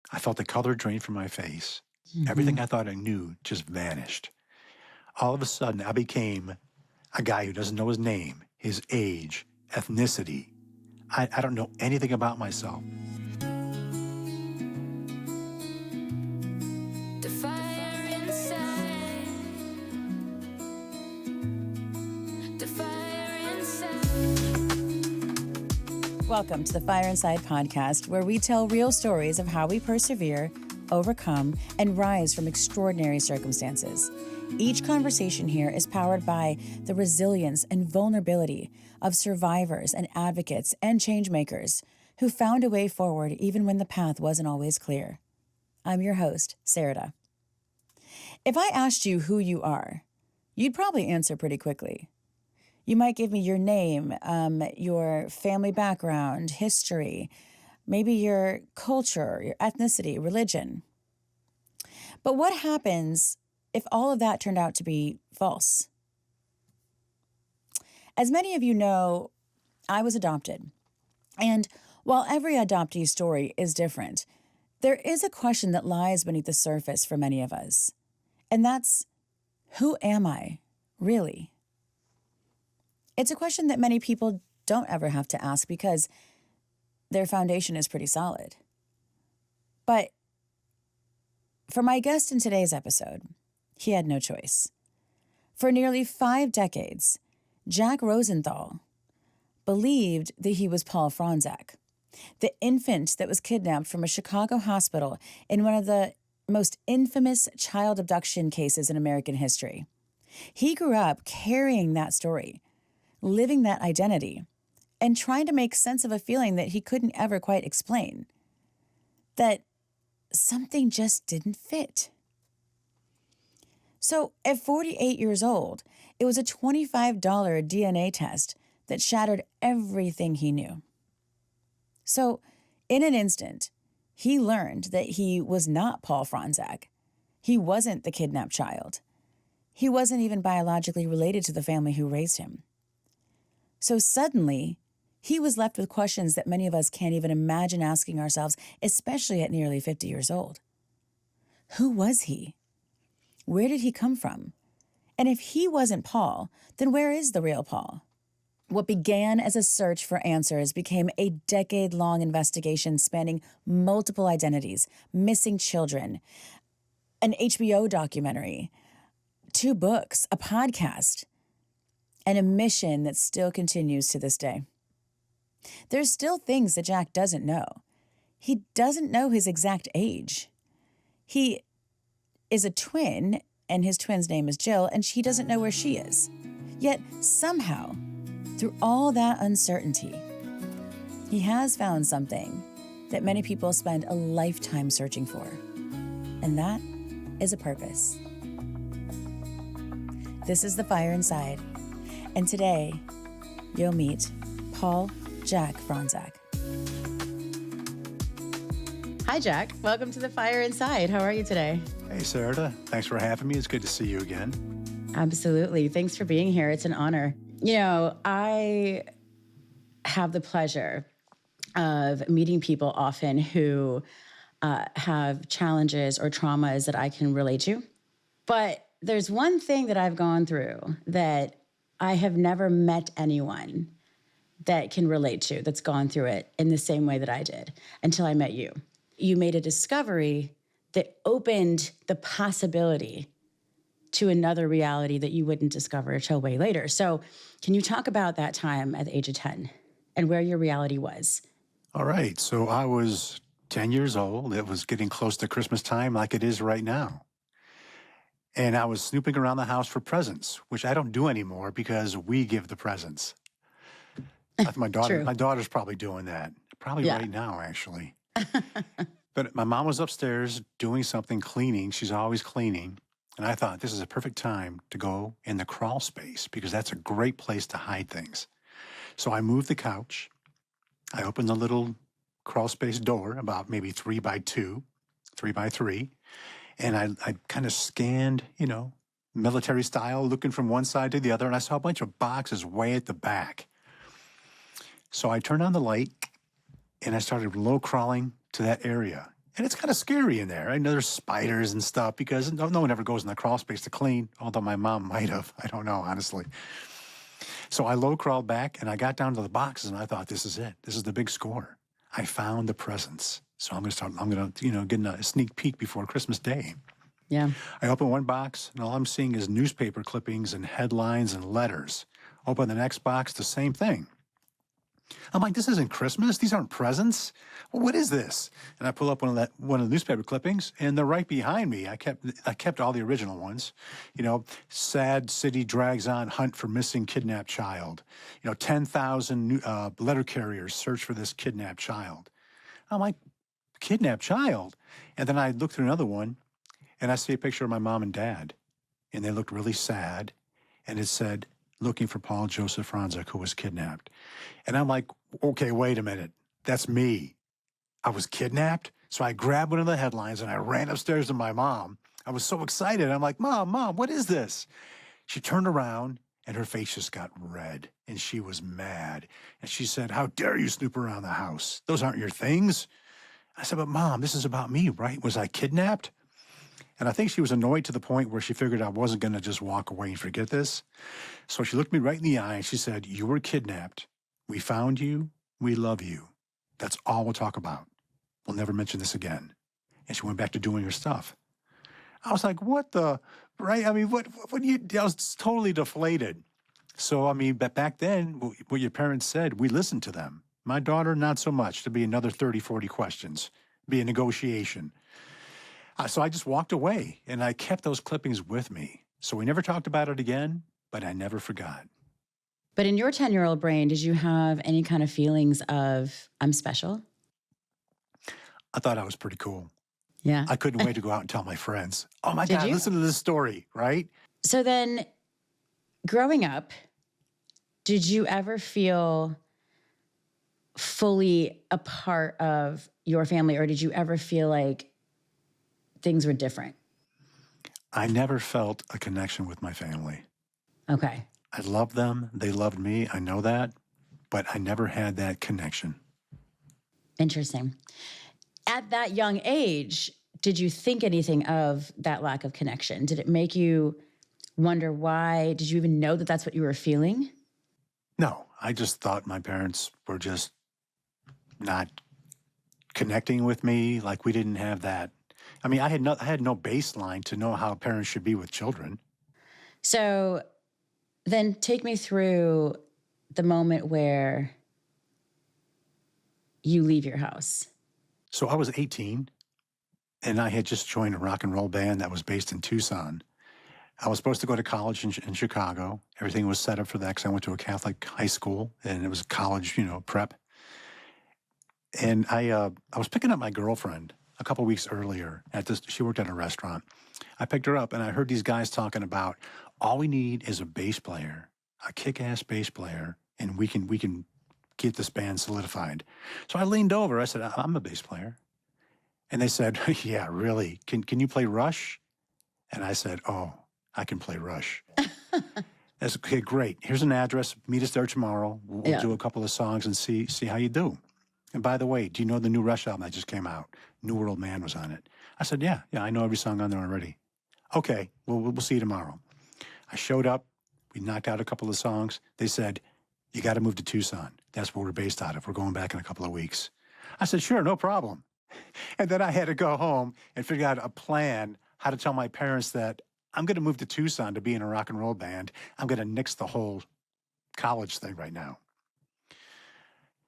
I felt the color drain from my face. Mm-hmm. Everything I thought I knew just vanished. All of a sudden, I became a guy who doesn't know his name, his age, ethnicity. I don't know anything about myself. The fire inside. The fire inside. Welcome to the Fire Inside podcast, where we tell real stories of how we persevere, overcome, and rise from extraordinary circumstances. Each conversation here is powered by the resilience and vulnerability of survivors and advocates and changemakers who found a way forward even when the path wasn't always clear. I'm your host, Sarada. If I asked you who you are, you'd probably answer pretty quickly. You might give me your name, your family background, history, maybe your culture, your ethnicity, religion. But what happens if all of that turned out to be false? As many of you know, I was adopted. And while every adoptee story is different, there is a question that lies beneath the surface for many of us. And that's, who am I, really? It's a question that many people don't ever have to ask because their foundation is pretty solid. But for my guest in today's episode, he had no choice. For nearly 5 decades, Jack Rosenthal believed that he was Paul Fronczak, the infant that was kidnapped from a Chicago hospital in one of the most infamous child abduction cases in American history. He grew up carrying that story, living that identity, and trying to make sense of a feeling that he couldn't ever quite explain, that something just didn't fit. So at 48 years old, it was a $25 DNA test that shattered everything he knew. So in an instant, he learned that he was not Paul Fronczak. He wasn't the kidnapped child. He wasn't even biologically related to the family who raised him. So suddenly, he was left with questions that many of us can't even imagine asking ourselves, especially at nearly 50 years old. Who was he? Where did he come from? And if he wasn't Paul, then where is the real Paul? What began as a search for answers became a decade-long investigation spanning multiple identities, missing children, an HBO documentary, 2 books, a podcast, and a mission that still continues to this day. There's still things that Jack doesn't know. He doesn't know his exact age. He is a twin, and his twin's name is Jill, and he doesn't know where she is. Yet somehow, through all that uncertainty, he has found something that many people spend a lifetime searching for, and that is a purpose. This is The Fire Inside, and today you'll meet Paul Jack Fronczak. Hi, Jack. Welcome to The Fire Inside. How are you today? Hey, Sarada. Thanks for having me. It's good to see you again. Absolutely. Thanks for being here. It's an honor. You know, I have the pleasure of meeting people often who have challenges or traumas that I can relate to. But there's one thing that I've gone through that I have never met anyone that can relate to, that's gone through it in the same way that I did until I met you. You made a discovery that opened the possibility to another reality that you wouldn't discover until way later. So can you talk about that time at the age of 10 and where your reality was? All right. So I was 10 years old. It was getting close to Christmas time like it is right now. And I was snooping around the house for presents, which I don't do anymore because we give the presents. My daughter's probably doing that. Probably right now, actually. But my mom was upstairs doing something, cleaning. She's always cleaning. And I thought this is a perfect time to go in the crawl space because that's a great place to hide things. So I moved the couch. I opened the little crawl space door, about maybe 3 by 2, 3 by 3. And I kind of scanned, military style, looking from one side to the other. And I saw a bunch of boxes way at the back. So I turned on the light and I started low crawling to that area. And it's kind of scary in there. I know there's spiders and stuff because no one ever goes in the crawl space to clean, although my mom might have. I don't know, honestly. So I low crawled back and I got down to the boxes and I thought, this is it. This is the big score. I found the presents. So I'm going to, get a sneak peek before Christmas Day. Yeah. I open one box and all I'm seeing is newspaper clippings and headlines and letters. Open the next box, the same thing. I'm like, this isn't Christmas. These aren't presents. Well, what is this? And I pull up one of the newspaper clippings, and they're right behind me. I kept all the original ones. Sad city drags on hunt for missing kidnapped child. 10,000 letter carriers search for this kidnapped child. I'm like, kidnapped child? And then I look through another one, and I see a picture of my mom and dad, and they looked really sad, and it said, looking for Paul Joseph Fronczak, who was kidnapped. And I'm like, okay, wait a minute. That's me. I was kidnapped? So I grabbed one of the headlines and I ran upstairs to my mom. I was so excited. I'm like, Mom, what is this? She turned around and her face just got red and she was mad. And she said, how dare you snoop around the house? Those aren't your things. I said, but Mom, this is about me, right? Was I kidnapped? And I think she was annoyed to the point where she figured I wasn't going to just walk away and forget this. So she looked me right in the eye and she said, you were kidnapped. We found you. We love you. That's all we'll talk about. We'll never mention this again. And she went back to doing her stuff. I was like, what the, right? I mean, I was totally deflated. So, I mean, but back then, what your parents said, we listened to them. My daughter, not so much. To be another 30, 40 questions, be a negotiation. So I just walked away, and I kept those clippings with me. So we never talked about it again, but I never forgot. But in your 10-year-old brain, did you have any kind of feelings of, I'm special? I thought I was pretty cool. Yeah. I couldn't wait to go out and tell my friends. Oh, my Did God, you? listen to this story, right? So then, growing up, did you ever feel fully a part of your family, or did you ever feel like things were different? I never felt a connection with my family. Okay. I loved them. They loved me. I know that. But I never had that connection. Interesting. At that young age, did you think anything of that lack of connection? Did it make you wonder why? Did you even know that that's what you were feeling? No, I just thought my parents were just not connecting with me. Like we didn't have that. I mean, I had no baseline to know how parents should be with children. So then take me through the moment where you leave your house. So I was 18, and I had just joined a rock and roll band that was based in Tucson. I was supposed to go to college in Chicago. Everything was set up for that because I went to a Catholic high school, and it was college, prep. And I was picking up my girlfriend a couple weeks earlier she worked at a restaurant. I picked her up and I heard these guys talking about all we need is a bass player, a kick-ass bass player, and we can get this band solidified. So I leaned over, I said, I'm a bass player. And they said, yeah, really? Can you play Rush? And I said, oh, I can play Rush. That's okay, great. Here's an address. Meet us there tomorrow. We'll do a couple of songs and see how you do. And by the way, do you know the new Rush album that just came out? New World Man was on it. I said, yeah, I know every song on there already. Okay, we'll see you tomorrow. I showed up. We knocked out a couple of songs. They said, you got to move to Tucson. That's where we're based out of. We're going back in a couple of weeks. I said, sure, no problem. And then I had to go home and figure out a plan how to tell my parents that I'm going to move to Tucson to be in a rock and roll band. I'm going to nix the whole college thing right now.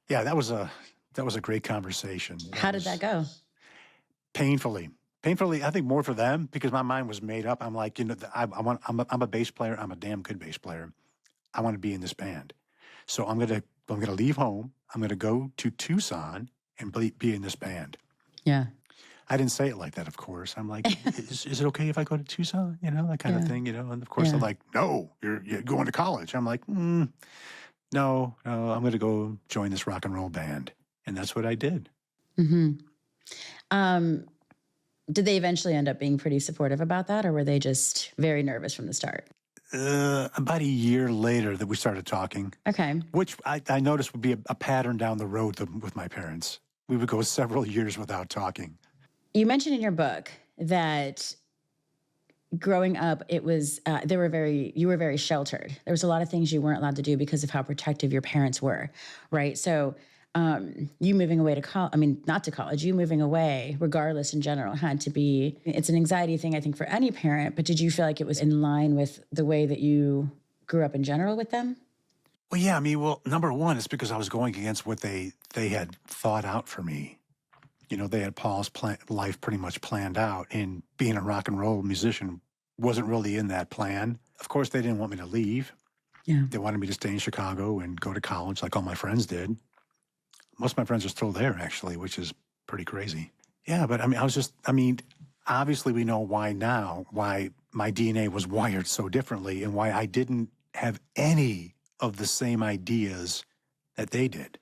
Yeah, that was a great conversation. How did that go? Painfully, I think more for them because my mind was made up. I'm like, I'm a bass player. I'm a damn good bass player. I want to be in this band. So I'm gonna leave home. I'm gonna go to Tucson and be in this band. Yeah. I didn't say it like that, of course. I'm like, is it okay if I go to Tucson? That kind of thing, And of course they're like, no, you're going to college. I'm like, no, I'm gonna go join this rock and roll band. And that's what I did. Mm-hmm. Did they eventually end up being pretty supportive about that, or were they just very nervous from the start? About a year later that we started talking. Okay. Which I noticed would be a pattern down the road with my parents. We would go several years without talking. You mentioned in your book that growing up, it was you were very sheltered. There was a lot of things you weren't allowed to do because of how protective your parents were, right? So you moving away to college, I mean, not to college, you moving away, regardless in general, had to be, it's an anxiety thing, I think, for any parent, but did you feel like it was in line with the way that you grew up in general with them? Well, yeah, I mean, well, number one, it's because I was going against what they had thought out for me. You know, they had Paul's life pretty much planned out, and being a rock and roll musician wasn't really in that plan. Of course, they didn't want me to leave. Yeah. They wanted me to stay in Chicago and go to college like all my friends did. Most of my friends are still there, actually, which is pretty crazy. Yeah, but I mean, obviously we know why now, why my DNA was wired so differently and why I didn't have any of the same ideas that they did.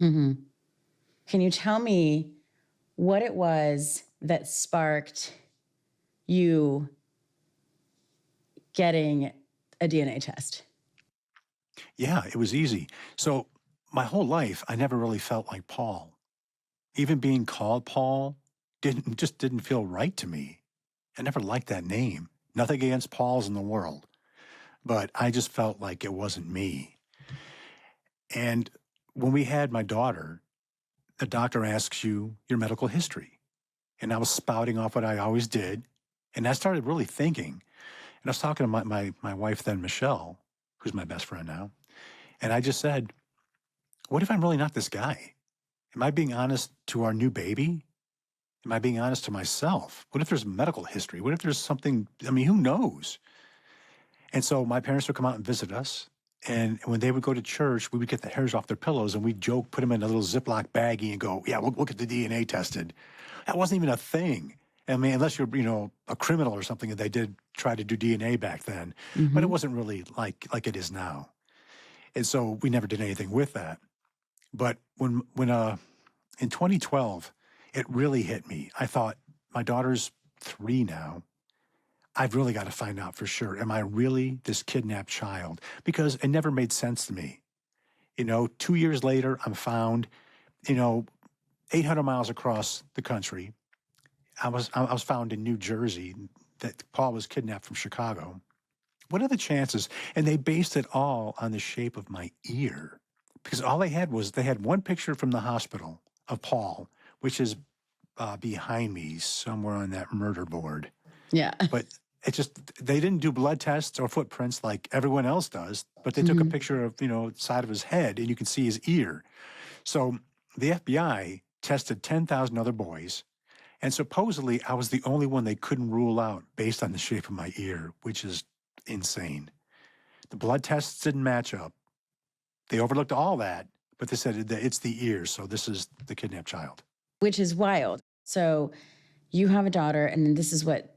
Mm-hmm. Can you tell me what it was that sparked you getting a DNA test? Yeah, it was easy. So my whole life, I never really felt like Paul. Even being called Paul didn't feel right to me. I never liked that name. Nothing against Pauls in the world, but I just felt like it wasn't me. And when we had my daughter, the doctor asks you your medical history. And I was spouting off what I always did. And I started really thinking. And I was talking to my wife then, Michelle, who's my best friend now. And I just said, what if I'm really not this guy? Am I being honest to our new baby? Am I being honest to myself? What if there's medical history? What if there's something, I mean, who knows? And so my parents would come out and visit us. And when they would go to church, we would get the hairs off their pillows and we'd joke, put them in a little Ziploc baggie and go, yeah, we'll get the DNA tested. That wasn't even a thing. I mean, unless you're, a criminal or something, and they did try to do DNA back then. Mm-hmm. But it wasn't really like it is now. And so we never did anything with that. But when in 2012, it really hit me. I thought, my daughter's 3 now. I've really got to find out for sure. Am I really this kidnapped child? Because it never made sense to me. 2 years later, I'm found, 800 miles across the country. I was found in New Jersey that Paul was kidnapped from Chicago. What are the chances? And they based it all on the shape of my ear. Because all they had one picture from the hospital of Paul, which is behind me somewhere on that murder board. Yeah. But they didn't do blood tests or footprints like everyone else does, but they took a picture of, side of his head and you can see his ear. So the FBI tested 10,000 other boys, and supposedly I was the only one they couldn't rule out based on the shape of my ear, which is insane. The blood tests didn't match up. They overlooked all that, but they said that it's the ear, so this is the kidnapped child. Which is wild. So you have a daughter, and this is what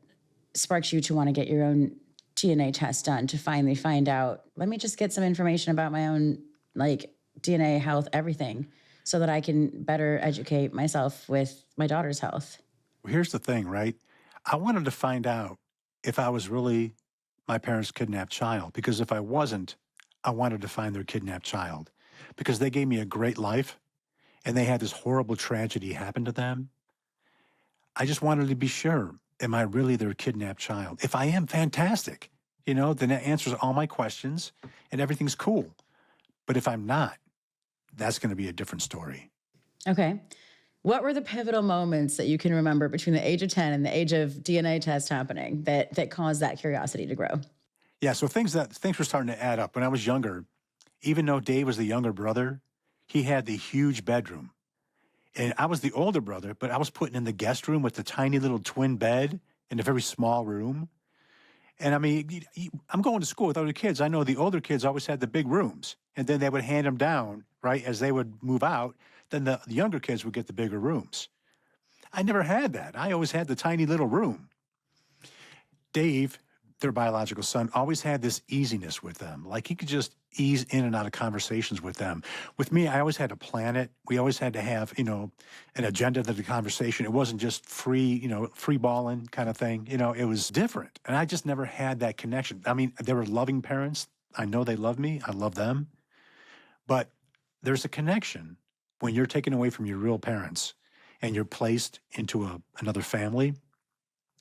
sparks you to want to get your own DNA test done, to finally find out, let me just get some information about my own, DNA, health, everything, so that I can better educate myself with my daughter's health. Well, here's the thing, right? I wanted to find out if I was really my parents' kidnapped child, because if I wasn't, I wanted to find their kidnapped child, because they gave me a great life and they had this horrible tragedy happen to them. I just wanted to be sure, am I really their kidnapped child? If I am, fantastic. Then that answers all my questions and everything's cool. But if I'm not, that's going to be a different story. Okay. What were the pivotal moments that you can remember between the age of 10 and the age of DNA test happening that caused that curiosity to grow? Yeah, so things were starting to add up. When I was younger, even though Dave was the younger brother, he had the huge bedroom. And I was the older brother, but I was put in the guest room with the tiny little twin bed in a very small room. And I mean, I'm going to school with other kids. I know the older kids always had the big rooms, and then they would hand them down, right, as they would move out. Then the younger kids would get the bigger rooms. I never had that. I always had the tiny little room. Dave, their biological son, always had this easiness with them. Like he could just ease in and out of conversations with them. With me, I always had to plan it. We always had to have, an agenda to the conversation. It wasn't just free balling kind of thing. It was different. And I just never had that connection. I mean, they were loving parents. I know they love me. I love them. But there's a connection when you're taken away from your real parents and you're placed into another family,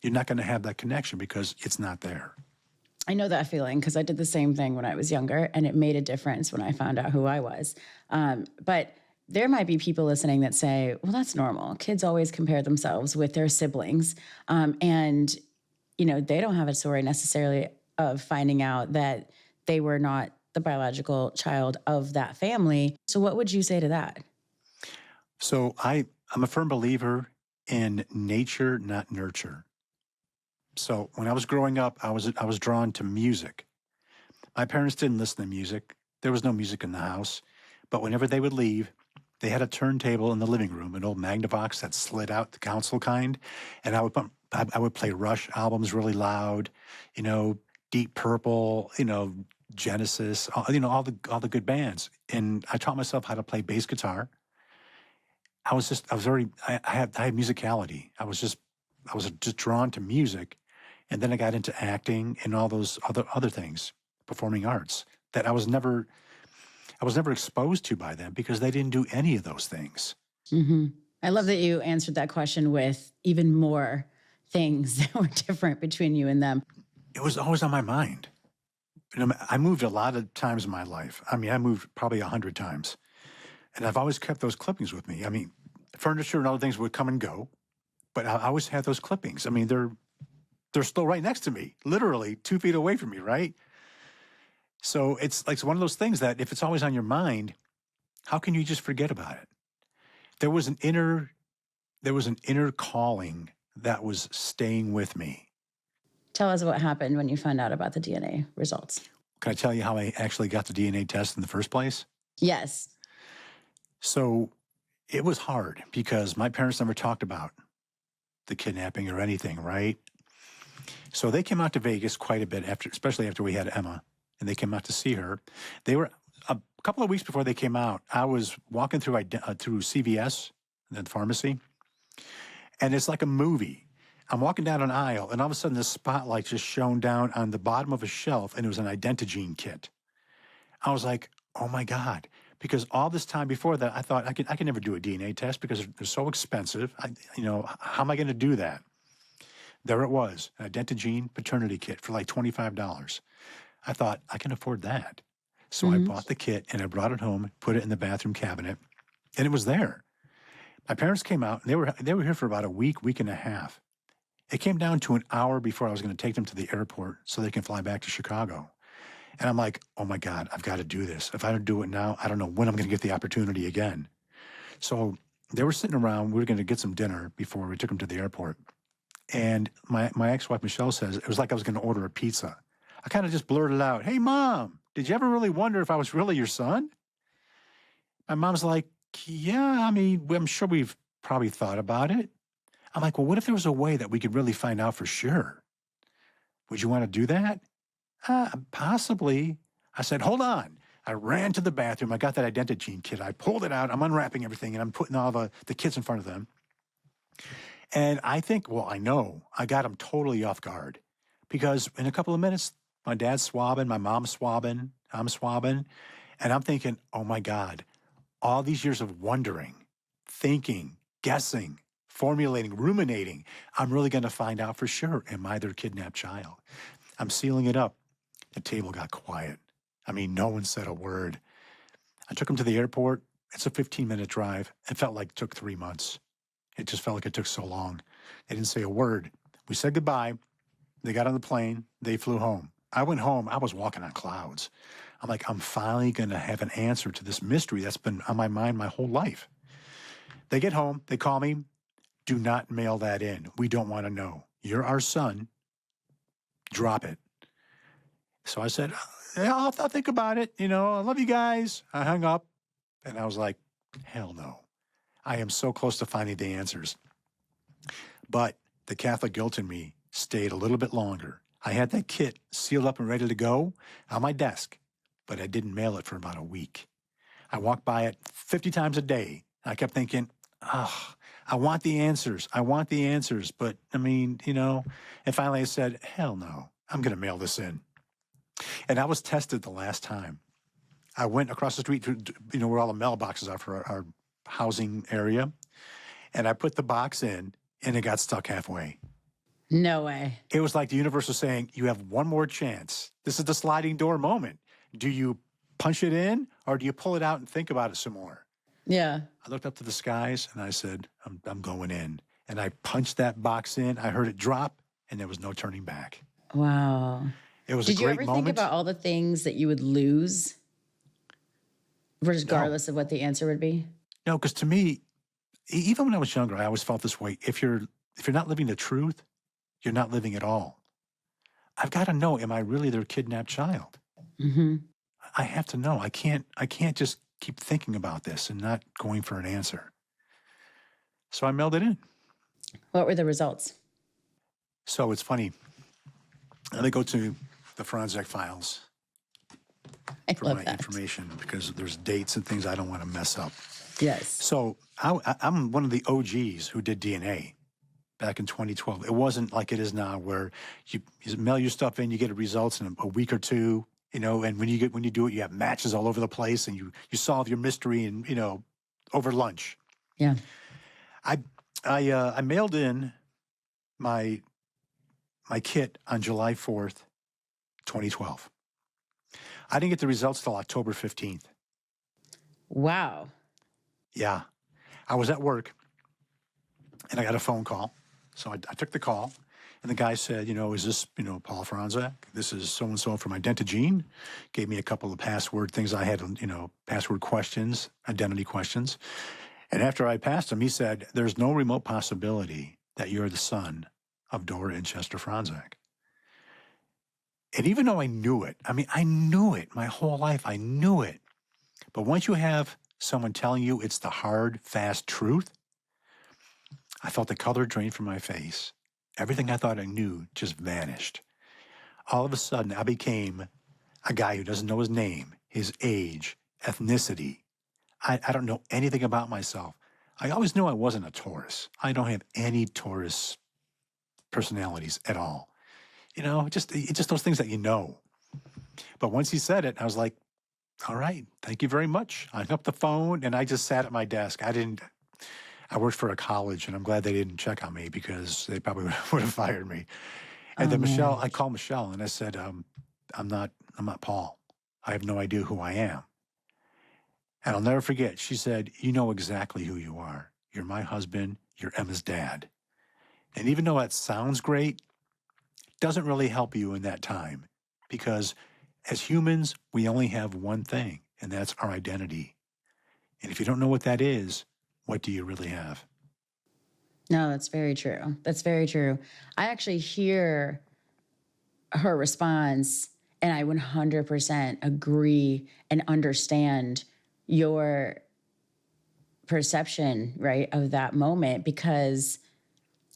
you're not going to have that connection because it's not there. I know that feeling because I did the same thing when I was younger, and it made a difference when I found out who I was. But there might be people listening that say, well, that's normal. Kids always compare themselves with their siblings. And, they don't have a story necessarily of finding out that they were not the biological child of that family. So what would you say to that? So I'm a firm believer in nature, not nurture. So when I was growing up, I was drawn to music. My parents didn't listen to music. There was no music in the house. But whenever they would leave, they had a turntable in the living room, an old Magnavox that slid out, the console kind, and I would play Rush albums really loud, Deep Purple, Genesis, all the good bands. And I taught myself how to play bass guitar. I had musicality. I was just drawn to music. And then I got into acting and all those other things, performing arts that I was never exposed to by them because they didn't do any of those things. Mm-hmm. I love that you answered that question with even more things that were different between you and them. It was always on my mind. I moved a lot of times in my life. I moved probably 100 times. And I've always kept those clippings with me. Furniture and other things would come and go, but I always had those clippings. They're still right next to me, literally 2 feet away from me, right? So it's like one of those things that if it's always on your mind, how can you just forget about it? There was an inner calling that was staying with me. Tell us what happened when you found out about the DNA results. Can I tell you how I actually got the DNA test in the first place? Yes. So it was hard because my parents never talked about the kidnapping or anything, right? So they came out to Vegas quite a bit especially after we had Emma, and they came out to see her. They were a couple of weeks before they came out. I was walking through CVS, the pharmacy, and it's like a movie. I'm walking down an aisle, and all of a sudden, this spotlight just shone down on the bottom of a shelf, and it was an identigene kit. I was like, "Oh my God!" Because all this time before that, I thought I can never do a DNA test because they're so expensive. How am I going to do that? There it was, an identigene paternity kit for like $25. I thought, I can afford that. So I bought the kit and I brought it home, put it in the bathroom cabinet, and it was there. My parents came out, and they were here for about a week and a half. It came down to an hour before I was going to take them to the airport so they can fly back to Chicago. And I'm like, oh my God, I've got to do this. If I don't do it now, I don't know when I'm going to get the opportunity again. So they were sitting around. We were going to get some dinner before we took them to the airport. And my ex-wife, Michelle, says, it was like I was going to order a pizza. I kind of just blurted out, "Hey, Mom, did you ever really wonder if I was really your son?" My mom's like, "Yeah, I'm sure we've probably thought about it." I'm like, "Well, what if there was a way that we could really find out for sure? Would you want to do that?" Possibly. I said, "Hold on." I ran to the bathroom. I got that identigene kit. I pulled it out. I'm unwrapping everything, and I'm putting all the kits in front of them. And I know I got them totally off guard because in a couple of minutes, my dad's swabbing, my mom's swabbing, I'm swabbing, and I'm thinking, oh my God, all these years of wondering, thinking, guessing, formulating, ruminating, I'm really going to find out for sure, am I their kidnapped child? I'm sealing it up. The table got quiet. No one said a word. I took them to the airport. It's a 15-minute drive. It felt like it took 3 months. It just felt like it took so long. They didn't say a word. We said goodbye. They got on the plane. They flew home. I went home. I was walking on clouds. I'm like, I'm finally going to have an answer to this mystery that's been on my mind my whole life. They get home. They call me. Do not mail that in. We don't want to know. You're our son. Drop it. So I said, yeah, I'll think about it. I love you guys. I hung up, and I was like, hell no. I am so close to finding the answers. But the Catholic guilt in me stayed a little bit longer. I had that kit sealed up and ready to go on my desk, but I didn't mail it for about a week. I walked by it 50 times a day. I kept thinking, I want the answers. I want the answers. But, and finally I said, hell no, I'm going to mail this in. And I was tested the last time. I went across the street to, where all the mailboxes are for our housing area. And I put the box in, and it got stuck halfway. No way. It was like the universe was saying, you have one more chance. This is the sliding door moment. Do you punch it in, or do you pull it out and think about it some more? Yeah. I looked up to the skies, and I said, I'm going in. And I punched that box in. I heard it drop, and there was no turning back. Wow. It was Did a you great ever moment. think about all the things that you would lose, regardless of what the answer would be? No, because to me, even when I was younger, I always felt this way. If you're not living the truth, you're not living at all. I've got to know, am I really their kidnapped child? Mm-hmm. I have to know. I can't just keep thinking about this and not going for an answer. So I mailed it in. What were the results? So it's funny. And they go to the Fronczak files I for love my that. information because there's dates and things I don't want to mess up. Yes. So I'm one of the OGs who did DNA back in 2012. It wasn't like it is now where you mail your stuff in, you get results in a week or two, and when you do it, you have matches all over the place and you solve your mystery and, over lunch. Yeah. I mailed in my kit on July 4th, 2012. I didn't get the results till October 15th. Wow. Yeah. I was at work and I got a phone call. So I took the call and the guy said, is this, Paul Fronczak? This is so-and-so from Identigene. Gave me a couple of password things I had, password questions, identity questions. And after I passed him, he said, there's no remote possibility that you're the son of Dora and Chester Fronczak. And even though I knew it my whole life, I knew it. But once you have someone telling you it's the hard, fast truth, I felt the color drain from my face. Everything I thought I knew just vanished. All of a sudden, I became a guy who doesn't know his name, his age, ethnicity. I don't know anything about myself. I always knew I wasn't a Taurus. I don't have any Taurus personalities at all. It's just those things that you know. But once he said it, I was like, all right, thank you very much. I hung up the phone and I just sat at my desk. I worked for a college and I'm glad they didn't check on me because they probably would have fired me. And then I called Michelle and I said, I'm not Paul. I have no idea who I am. And I'll never forget, she said, you know exactly who you are. You're my husband. You're Emma's dad. And even though that sounds great, it doesn't really help you in that time because as humans, we only have one thing, and that's our identity. And if you don't know what that is, what do you really have? No, that's very true. That's very true. I actually hear her response, and I 100% agree and understand your perception, right, of that moment because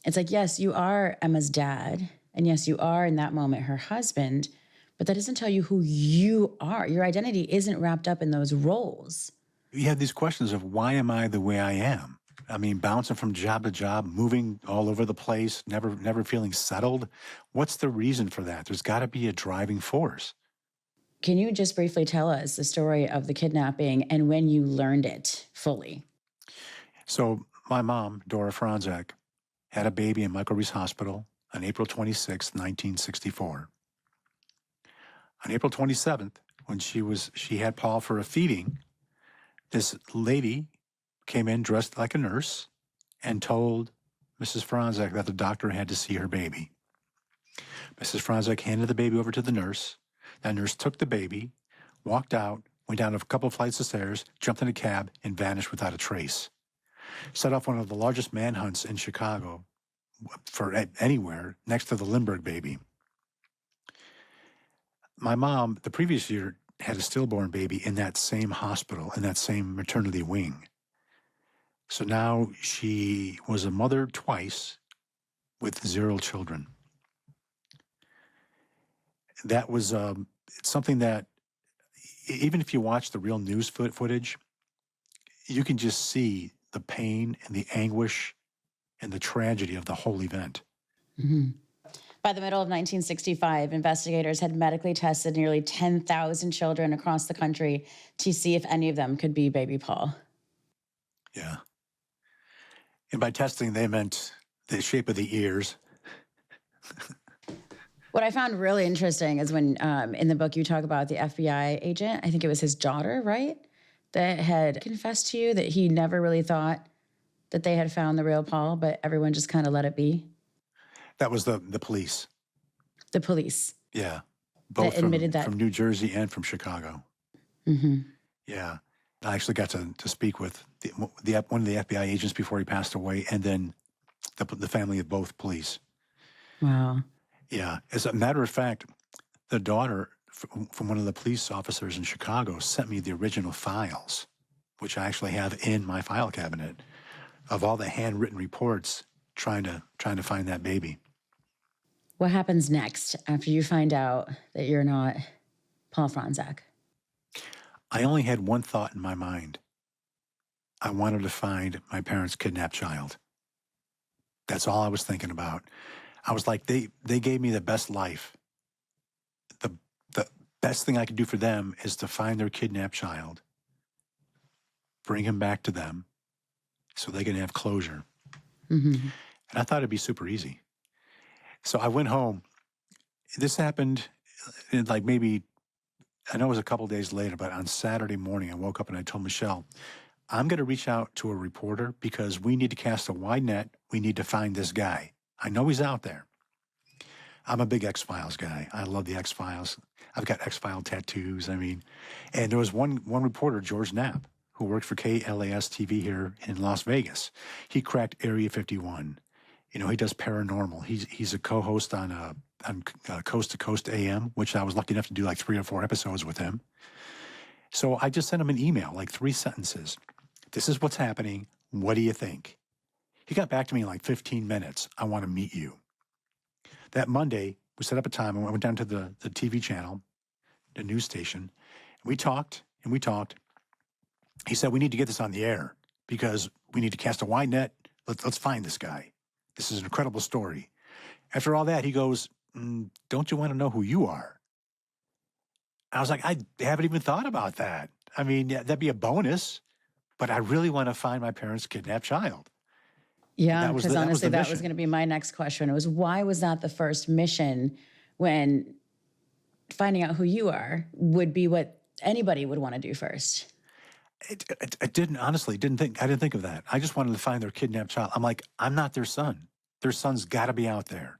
it's like, yes, you are Emma's dad, and yes, you are in that moment her husband, but that doesn't tell you who you are. Your identity isn't wrapped up in those roles. You have these questions of why am I the way I am? I mean, bouncing from job to job, moving all over the place, never feeling settled. What's the reason for that? There's got to be a driving force. Can you just briefly tell us the story of the kidnapping and when you learned it fully? So my mom, Dora Fronczak, had a baby in Michael Reese Hospital on April 26, 1964. On April 27th, when she had Paul for a feeding, this lady came in dressed like a nurse and told Mrs. Fronczak that the doctor had to see her baby. Mrs. Fronczak handed the baby over to the nurse. That nurse took the baby, walked out, went down a couple of flights of stairs, jumped in a cab, and vanished without a trace. Set off one of the largest manhunts in Chicago for anywhere next to the Lindbergh baby. My mom, the previous year, had a stillborn baby in that same hospital, in that same maternity wing. So now she was a mother twice with 0 children. That was something that, even if you watch the real news footage, you can just see the pain and the anguish and the tragedy of the whole event. Mm-hmm. By the middle of 1965, investigators had medically tested nearly 10,000 children across the country to see if any of them could be baby Paul. Yeah. And by testing, they meant the shape of the ears. What I found really interesting is when in the book you talk about the FBI agent, I think it was his daughter, right? That had confessed to you that he never really thought that they had found the real Paul, but everyone just kind of let it be. That was the police. The police. Yeah. Both from, admitted that. from New Jersey and from Chicago. Mm-hmm. Yeah. I actually got to speak with one of the FBI agents before he passed away, and then the family of both police. Wow. Yeah. As a matter of fact, the daughter from one of the police officers in Chicago sent me the original files, which I actually have in my file cabinet, of all the handwritten reports trying to find that baby. What happens next after you find out that you're not Paul Fronczak? I only had one thought in my mind. I wanted to find my parents' kidnapped child. That's all I was thinking about. I was like, they gave me the best life. The best thing I could do for them is to find their kidnapped child, bring him back to them so they can have closure. Mm-hmm. And I thought it'd be super easy. So I went home. This happened in like maybe, I know it was a couple days later, but on Saturday morning, I woke up and I told Michelle, I'm going to reach out to a reporter because we need to cast a wide net. We need to find this guy. I know he's out there. I'm a big X-Files guy. I love the X-Files. I've got X-File tattoos. I mean, and there was one reporter, George Knapp, who worked for KLAS TV here in Las Vegas. He cracked Area 51. You know, he does paranormal. He's a co-host on Coast to Coast AM, which I was lucky enough to do like 3 or 4 episodes with him. So I just sent him an email, like 3 sentences. This is what's happening. What do you think? He got back to me in like 15 minutes. I want to meet you. That Monday, we set up a time and I went down to the TV channel, the news station. We talked and we talked. He said, we need to get this on the air because we need to cast a wide net. Let's find this guy. This is an incredible story. After all that, he goes, don't you want to know who you are? I was like, I haven't even thought about that. I mean, yeah, that'd be a bonus, but I really want to find my parents' kidnapped child. Yeah, because honestly, that was mission. going to be my next question. It was, why was that the first mission when finding out who you are would be what anybody would want to do first? I didn't think of that. I just wanted to find their kidnapped child. I'm like, I'm not their son. Their son's got to be out there.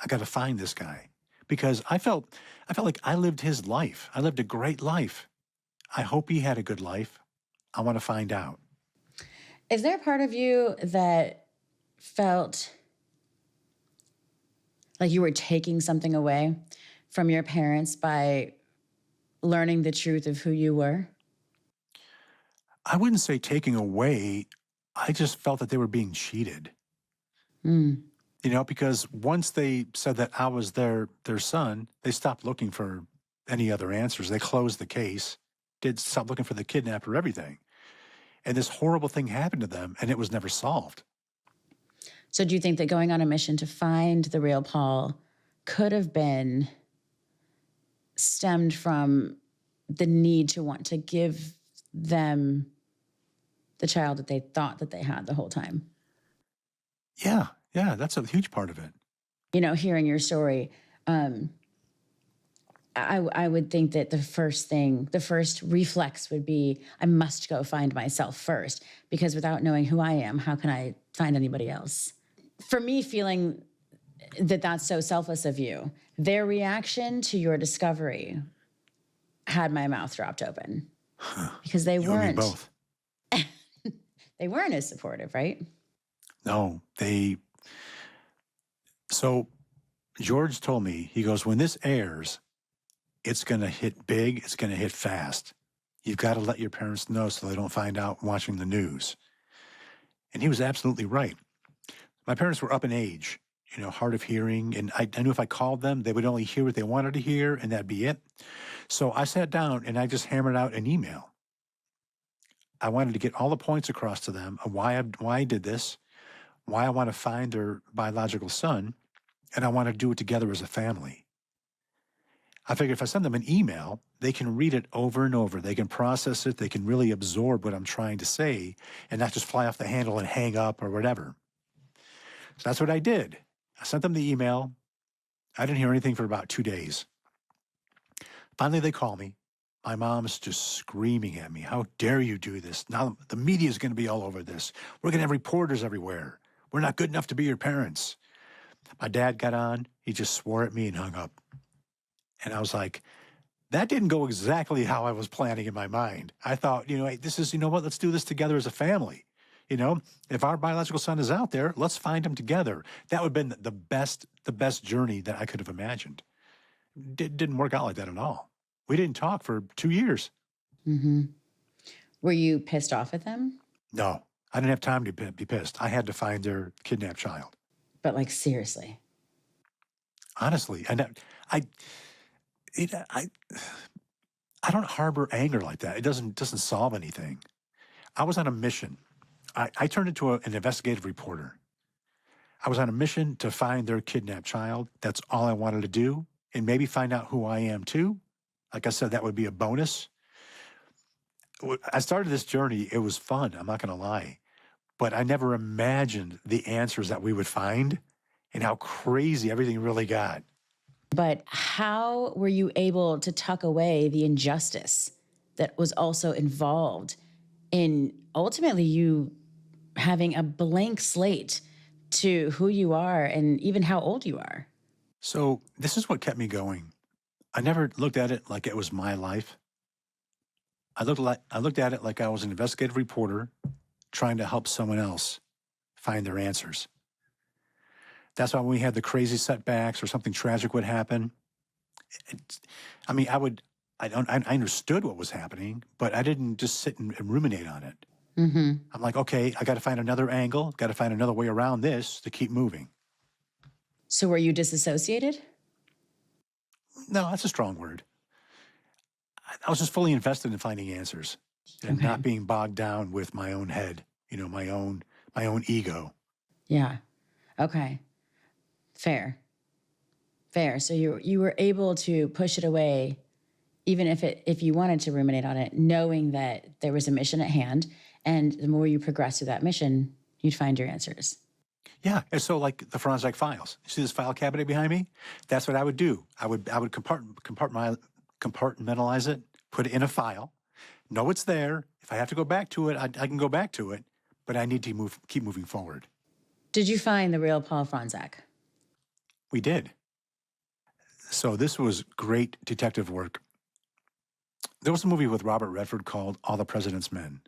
I got to find this guy because I felt like I lived his life. I lived a great life. I hope he had a good life. I want to find out. Is there a part of you that felt like you were taking something away from your parents by learning the truth of who you were? I wouldn't say taking away. I just felt that they were being cheated. Mm. You know, because once they said that I was their son, they stopped looking for any other answers. They closed the case, did stop looking for the kidnapper, everything. And this horrible thing happened to them, and it was never solved. So do you think that going on a mission to find the real Paul could have been stemmed from the need to want to give them the child that they thought that they had the whole time? Yeah, that's a huge part of it. You know, hearing your story, I would think that the first reflex would be, I must go find myself first, because without knowing who I am, how can I find anybody else? For me, feeling that that's so selfless of you, their reaction to your discovery had my mouth dropped open because they You and me weren't. both. They weren't as supportive, right? No, so George told me, he goes, when this airs, it's going to hit big, it's going to hit fast. You've got to let your parents know so they don't find out watching the news. And he was absolutely right. My parents were up in age, you know, hard of hearing, and I knew if I called them, they would only hear what they wanted to hear, and that'd be it. So I sat down and I just hammered out an email. I wanted to get all the points across to them of why I did this, why I want to find their biological son, and I want to do it together as a family. I figured if I send them an email, they can read it over and over. They can process it. They can really absorb what I'm trying to say and not just fly off the handle and hang up or whatever. So that's what I did. I sent them the email. I didn't hear anything for about 2 days. Finally, they call me. My mom's just screaming at me. How dare you do this? Now the media is going to be all over this. We're going to have reporters everywhere. We're not good enough to be your parents. My dad got on. He just swore at me and hung up. And I was like, that didn't go exactly how I was planning in my mind. I thought, hey, this is, what, let's do this together as a family. If our biological son is out there, let's find him together. That would have been the best journey that I could have imagined. Didn't work out like that at all. We didn't talk for 2 years. Mm-hmm. Were you pissed off at them? No, I didn't have time to be pissed. I had to find their kidnapped child. But like, seriously. Honestly, I don't harbor anger like that. It doesn't solve anything. I was on a mission. I turned into an investigative reporter. I was on a mission to find their kidnapped child. That's all I wanted to do, and maybe find out who I am too. Like I said, that would be a bonus. I started this journey. It was fun. I'm not going to lie, but I never imagined the answers that we would find and how crazy everything really got. But how were you able to tuck away the injustice that was also involved in ultimately you having a blank slate to who you are and even how old you are? So this is what kept me going. I never looked at it like it was my life. I looked at it like I was an investigative reporter trying to help someone else find their answers. That's why when we had the crazy setbacks or something tragic would happen, I understood what was happening, but I didn't just sit and ruminate on it. Mm-hmm. I'm like, okay, I got to find another angle, got to find another way around this to keep moving. So were you disassociated? No, that's a strong word. I was just fully invested in finding answers and Okay. not being bogged down with my own head, my own ego. Yeah. Okay. Fair. So you were able to push it away, even if you wanted to ruminate on it, knowing that there was a mission at hand, and the more you progress through that mission, you'd find your answers. Yeah, and so like the Fronczak files. You see this file cabinet behind me? That's what I would do. I would compartmentalize it, put it in a file, know it's there. If I have to go back to it, I can go back to it, but I need to keep moving forward. Did you find the real Paul Fronczak? We did. So this was great detective work. There was a movie with Robert Redford called All the President's Men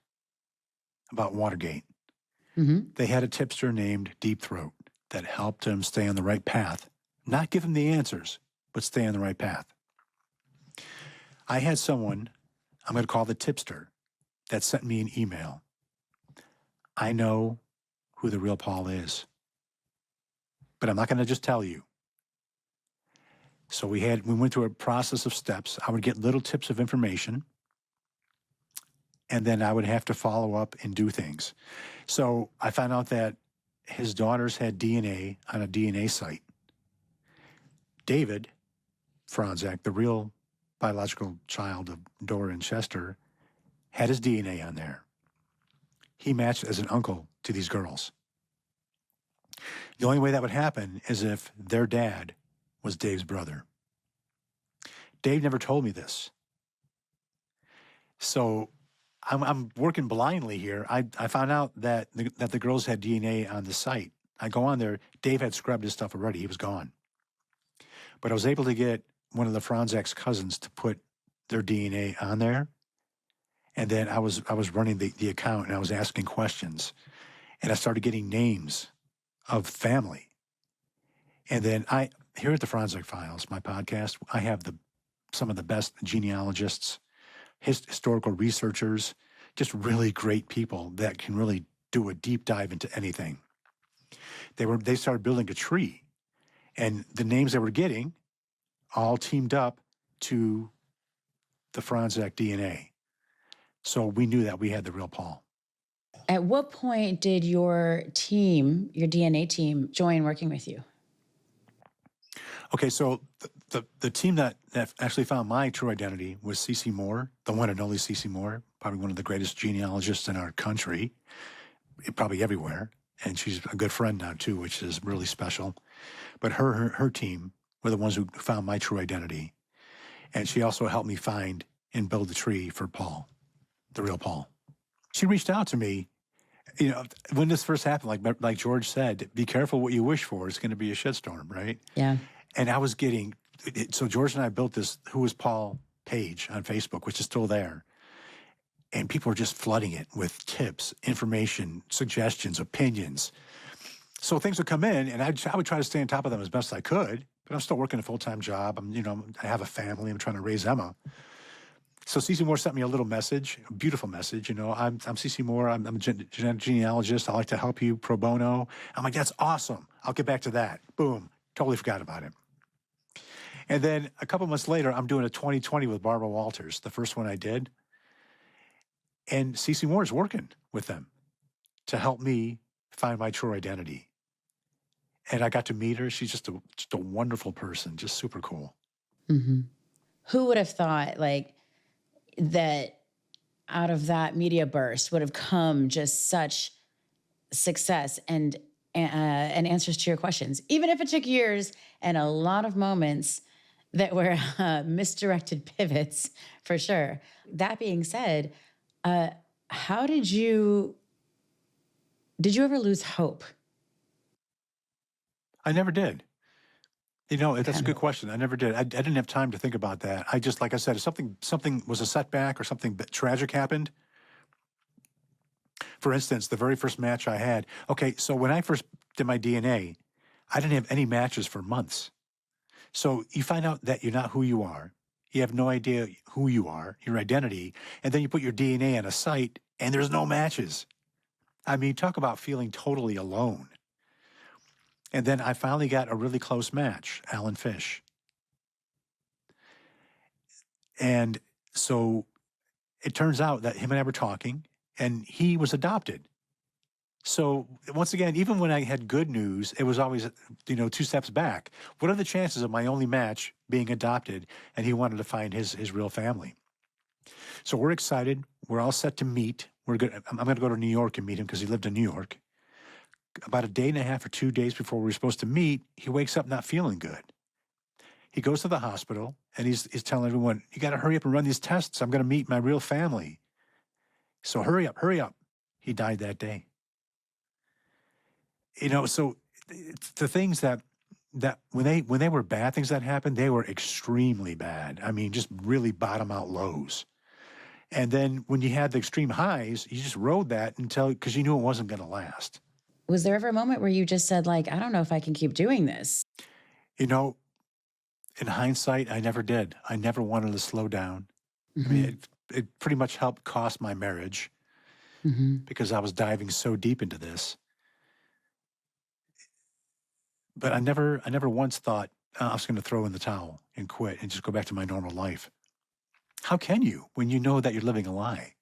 about Watergate. Mm-hmm. They had a tipster named Deep Throat that helped him stay on the right path, not give him the answers, but stay on the right path. I had someone, I'm going to call the tipster, that sent me an email. I know who the real Paul is, but I'm not going to just tell you. So we went through a process of steps. I would get little tips of information, and then I would have to follow up and do things. So I found out that his daughters had DNA on a DNA site. David Fronczak, the real biological child of Dora and Chester, had his DNA on there. He matched as an uncle to these girls. The only way that would happen is if their dad was Dave's brother. Dave never told me this. So I'm working blindly here. I found out that the girls had DNA on the site. I go on there. Dave had scrubbed his stuff already. He was gone. But I was able to get one of the Fronczak's cousins to put their DNA on there. And then I was running the account, and I was asking questions. And I started getting names of family. And then here at the Fronczak Files, my podcast, I have some of the best genealogists, historical researchers, just really great people that can really do a deep dive into anything. They started building a tree, and the names they were getting all teamed up to the Fronczak DNA. So we knew that we had the real Paul. At what point did your team, your DNA team, join working with you? Okay, so the team that actually found my true identity was CeCe Moore, the one and only CeCe Moore, probably one of the greatest genealogists in our country, probably everywhere. And she's a good friend now too, which is really special. But her team were the ones who found my true identity. And she also helped me find and build the tree for Paul, the real Paul. She reached out to me, you know, when this first happened, like George said, be careful what you wish for. It's going to be a shitstorm, right? Yeah. And I was getting, so George and I built this Who is Paul page on Facebook, which is still there. And people were just flooding it with tips, information, suggestions, opinions. So things would come in, and I would try to stay on top of them as best I could. But I'm still working a full-time job. I have a family. I'm trying to raise Emma. So CeCe Moore sent me a little message, a beautiful message. I'm CeCe Moore. I'm a genetic genealogist. I like to help you pro bono. I'm like, that's awesome. I'll get back to that. Boom. Totally forgot about it. And then a couple months later, I'm doing a 2020 with Barbara Walters, the first one I did. And CeCe Moore is working with them to help me find my true identity. And I got to meet her. She's just a wonderful person, just super cool. Mm-hmm. Who would have thought that out of that media burst would have come just such success and answers to your questions, even if it took years and a lot of moments that were misdirected pivots for sure. That being said, how did you ever lose hope? I never did. That's a good question. I never did. I didn't have time to think about that. I just, like I said, if something was a setback or something tragic happened. For instance, the very first match I had, okay, so when I first did my DNA, I didn't have any matches for months. So you find out that you're not who you are. You have no idea who you are, your identity, and then you put your DNA on a site and there's no matches. I mean, talk about feeling totally alone. And then I finally got a really close match, Alan Fish. And so it turns out that him and I were talking, and he was adopted. So once again, even when I had good news, it was always, 2 steps back. What are the chances of my only match being adopted? And he wanted to find his real family. So we're excited. We're all set to meet. I'm going to go to New York and meet him because he lived in New York. About a day and a half or 2 days before we were supposed to meet, he wakes up not feeling good. He goes to the hospital, and he's telling everyone, you got to hurry up and run these tests. I'm going to meet my real family. So hurry up, hurry up. He died that day. So the things that when they were bad things that happened, they were extremely bad. I mean, just really bottom out lows. And then when you had the extreme highs, you just rode that because you knew it wasn't going to last. Was there ever a moment where you just said, I don't know if I can keep doing this? In hindsight, I never did. I never wanted to slow down. Mm-hmm. I mean, it pretty much helped cost my marriage because I was diving so deep into this. But I never once thought I was going to throw in the towel and quit and just go back to my normal life. How can you when you know that you're living a lie?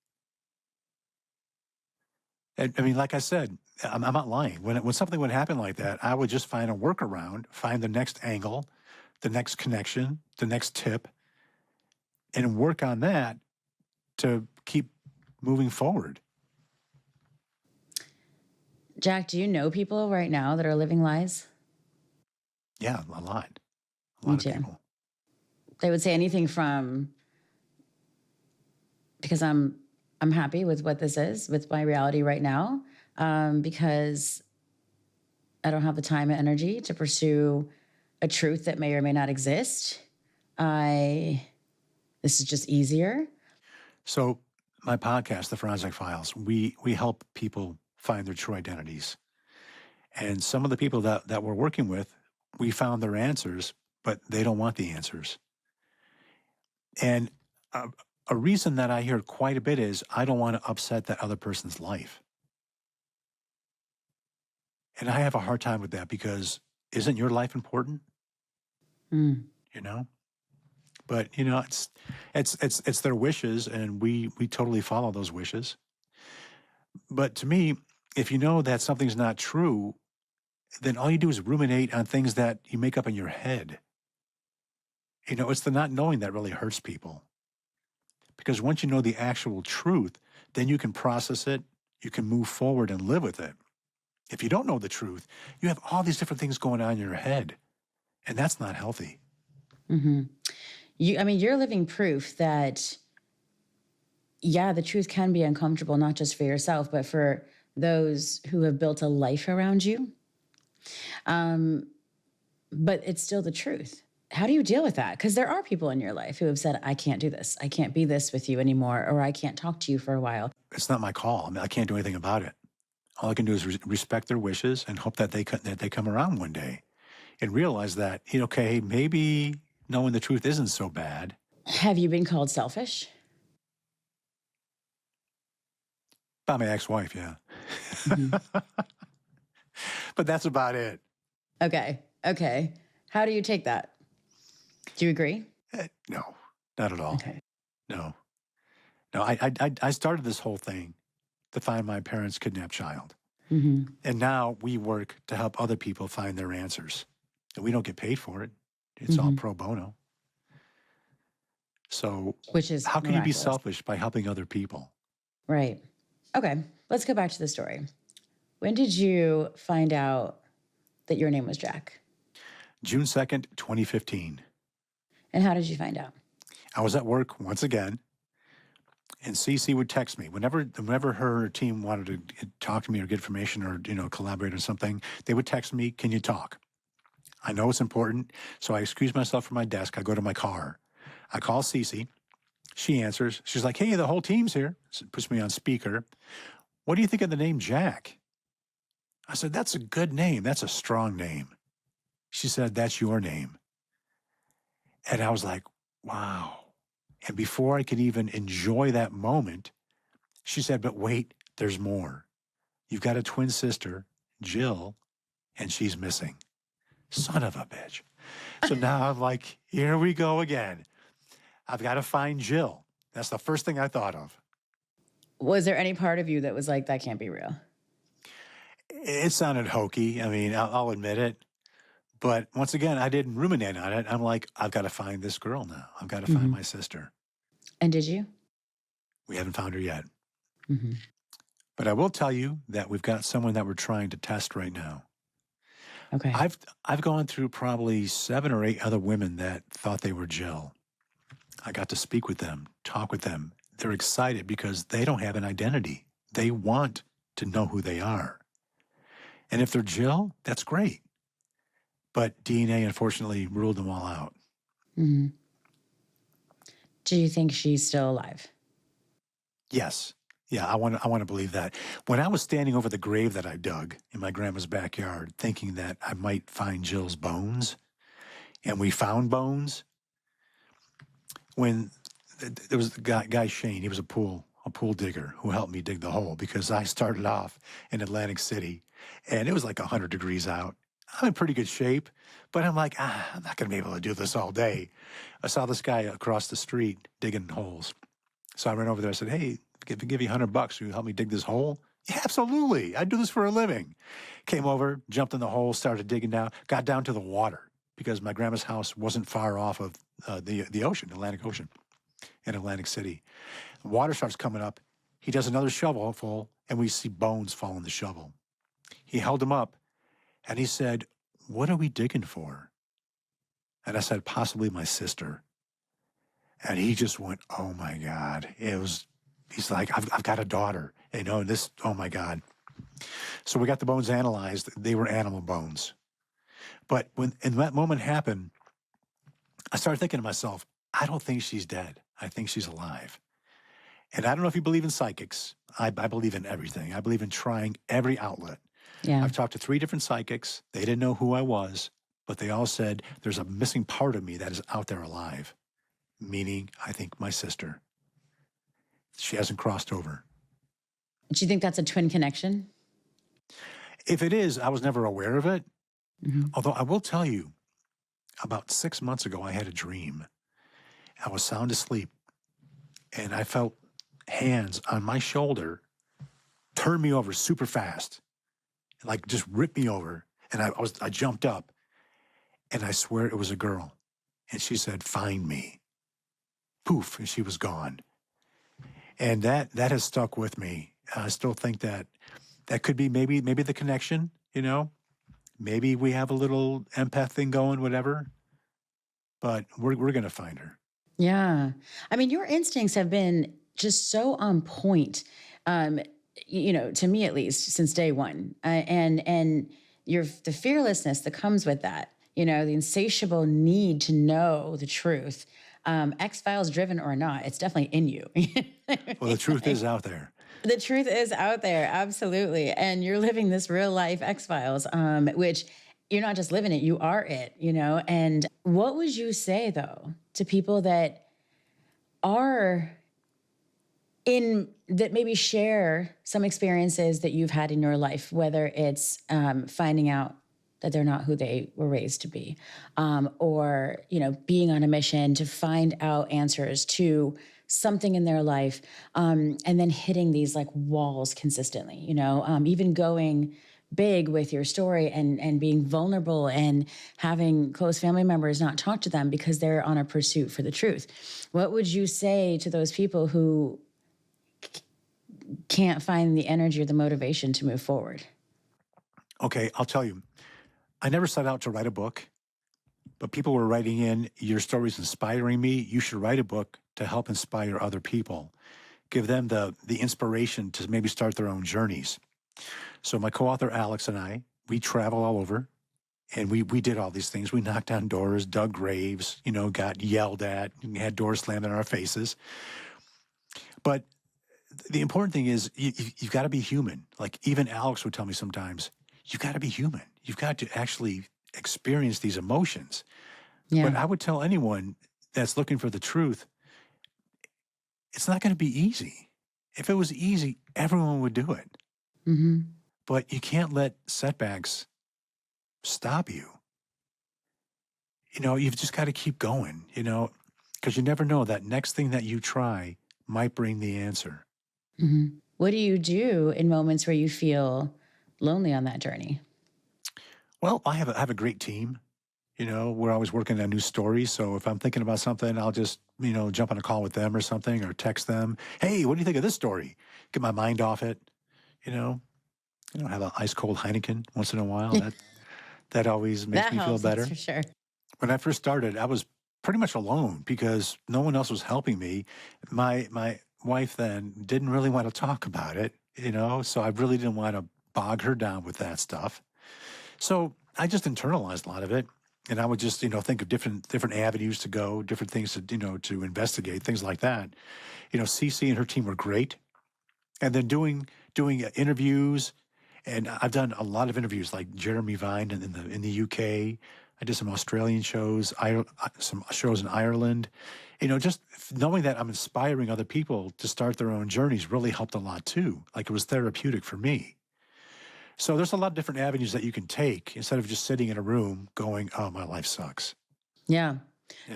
And, I mean, like I said, I'm not lying. When something would happen like that, I would just find a workaround, find the next angle, the next connection, the next tip, and work on that to keep moving forward. Jack, do you know people right now that are living lies? Yeah, a lot. A Me lot too. of people. They would say anything from, because I'm happy with what this is, with my reality right now, because I don't have the time and energy to pursue a truth that may or may not exist. This is just easier. So my podcast, The Fronczak Files, we help people find their true identities. And some of the people that we're working with, we found their answers, but they don't want the answers. And a reason that I hear quite a bit is I don't want to upset that other person's life. And I have a hard time with that because isn't your life important? But it's their wishes, and we totally follow those wishes. But to me, if you know that something's not true, then all you do is ruminate on things that you make up in your head. It's the not knowing that really hurts people. Because once you know the actual truth, then you can process it, you can move forward and live with it. If you don't know the truth, you have all these different things going on in your head, and that's not healthy. Mm-hmm. You're living proof that, yeah, the truth can be uncomfortable, not just for yourself, but for those who have built a life around you. But it's still the truth. How do you deal with that? Because there are people in your life who have said, I can't do this. I can't be this with you anymore, or I can't talk to you for a while. It's not my call. I can't do anything about it. All I can do is respect their wishes and hope that they come around one day and realize that, okay, maybe knowing the truth isn't so bad. Have you been called selfish? By my ex-wife, yeah. Mm-hmm. But that's about it. Okay. How do you take that? Do you agree? No, not at all. Okay. No. I started this whole thing to find my parents' kidnapped child. Mm-hmm. And now we work to help other people find their answers. And we don't get paid for it. It's all pro bono. So Which is how can you be miraculous. selfish by helping other people? Right. Okay. Let's go back to the story. When did you find out that your name was Jack? June 2nd, 2015. And how did you find out? I was at work once again, and Cece would text me whenever her team wanted to talk to me or get information or collaborate on something. They would text me, "Can you talk?" I know it's important, so I excuse myself from my desk. I go to my car. I call Cece. She answers. She's like, "Hey, the whole team's here." Puts me on speaker. "What do you think of the name Jack?" I said, "That's a good name. That's a strong name." She said, "That's your name." And I was like, wow. And before I could even enjoy that moment, she said, "But wait, there's more. You've got a twin sister, Jill, and she's missing." Son of a bitch. So now I'm like, here we go again. I've got to find Jill. That's the first thing I thought of. Was there any part of you that was like, that can't be real? It sounded hokey. I'll admit it. But once again, I didn't ruminate on it. I'm like, I've got to find this girl now. I've got to find my sister. And did you? We haven't found her yet. Mm-hmm. But I will tell you that we've got someone that we're trying to test right now. Okay. I've gone through probably 7 or 8 other women that thought they were Jill. I got to speak with them, talk with them. They're excited because they don't have an identity. They want to know who they are. And if they're Jill, that's great. But DNA, unfortunately, ruled them all out. Mm-hmm. Do you think she's still alive? Yes. Yeah, I want to believe that. When I was standing over the grave that I dug in my grandma's backyard, thinking that I might find Jill's bones, and we found bones, when there was the guy Shane, he was a pool digger who helped me dig the hole because I started off in Atlantic City, and it was like 100 degrees out. I'm in pretty good shape, but I'm like, I'm not going to be able to do this all day. I saw this guy across the street digging holes. So I ran over there. I said, "Hey, if I give you $100, will you help me dig this hole?" "Yeah, absolutely. I do this for a living." Came over, jumped in the hole, started digging down, got down to the water because my grandma's house wasn't far off of the ocean, Atlantic Ocean, in Atlantic City. The water starts coming up. He does another shovel full, and we see bones fall in the shovel. He held them up, and he said, "What are we digging for?" And I said, "Possibly my sister." And he just went, "Oh my God." He's like, I've got a daughter, this, oh my God. So we got the bones analyzed. They were animal bones. But when that moment happened, I started thinking to myself, I don't think she's dead. I think she's alive. And I don't know if you believe in psychics. I believe in everything. I believe in trying every outlet. Yeah. I've talked to 3 different psychics. They didn't know who I was, but they all said there's a missing part of me that is out there alive. Meaning, I think my sister. She hasn't crossed over. Do you think that's a twin connection? If it is, I was never aware of it. Mm-hmm. Although I will tell you, about 6 months ago, I had a dream. I was sound asleep, and I felt hands on my shoulder turn me over super fast, like just rip me over. And I jumped up, and I swear it was a girl. And she said, find me. Poof, and she was gone. And that has stuck with me. I still think that could be maybe the connection, you know? Maybe we have a little empath thing going, whatever. But we're going to find her. Yeah. I mean, your instincts have been just so on point, to me at least, since day one. And the fearlessness that comes with that, the insatiable need to know the truth, X-Files driven or not, it's definitely in you. Well, the truth is out there. The truth is out there, absolutely. And you're living this real life X-Files, which you're not just living it, you are it, And what would you say, though, to people that that maybe share some experiences that you've had in your life, whether it's finding out that they're not who they were raised to be, or, being on a mission to find out answers to something in their life, and then hitting these like walls consistently, even going big with your story and being vulnerable and having close family members not talk to them because they're on a pursuit for the truth. What would you say to those people who can't find the energy or the motivation to move forward? Okay, I'll tell you. I never set out to write a book, but people were writing in, your story's inspiring me. You should write a book to help inspire other people. Give them the inspiration to maybe start their own journeys. So my co-author Alex and I, we travel all over, and we did all these things. We knocked on doors, dug graves, got yelled at, and had doors slammed in our faces. But the important thing is you've got to be human. Like even Alex would tell me sometimes, you've got to be human. You've got to actually experience these emotions. Yeah. But I would tell anyone that's looking for the truth, it's not going to be easy. If it was easy, everyone would do it. Mm-hmm. But you can't let setbacks stop you. You've just got to keep going, because you never know, that next thing that you try might bring the answer. Mm-hmm. What do you do in moments where you feel lonely on that journey? Well, I have a great team. We're always working on new stories. So if I'm thinking about something, I'll just, jump on a call with them or something, or text them. Hey, what do you think of this story? Get my mind off it. Have an ice cold Heineken once in a while. That always makes me feel better. For sure. When I first started, I was pretty much alone because no one else was helping me. My wife then didn't really want to talk about it, so I really didn't want to bog her down with that stuff. So I just internalized a lot of it, and I would just, think of different avenues to go, different things to, to investigate, things like that. Cece and her team were great. And then doing interviews, and I've done a lot of interviews like Jeremy Vine in the UK. I did some Australian shows, some shows in Ireland. Just knowing that I'm inspiring other people to start their own journeys really helped a lot too. Like it was therapeutic for me. So there's a lot of different avenues that you can take instead of just sitting in a room going, oh, my life sucks. Yeah.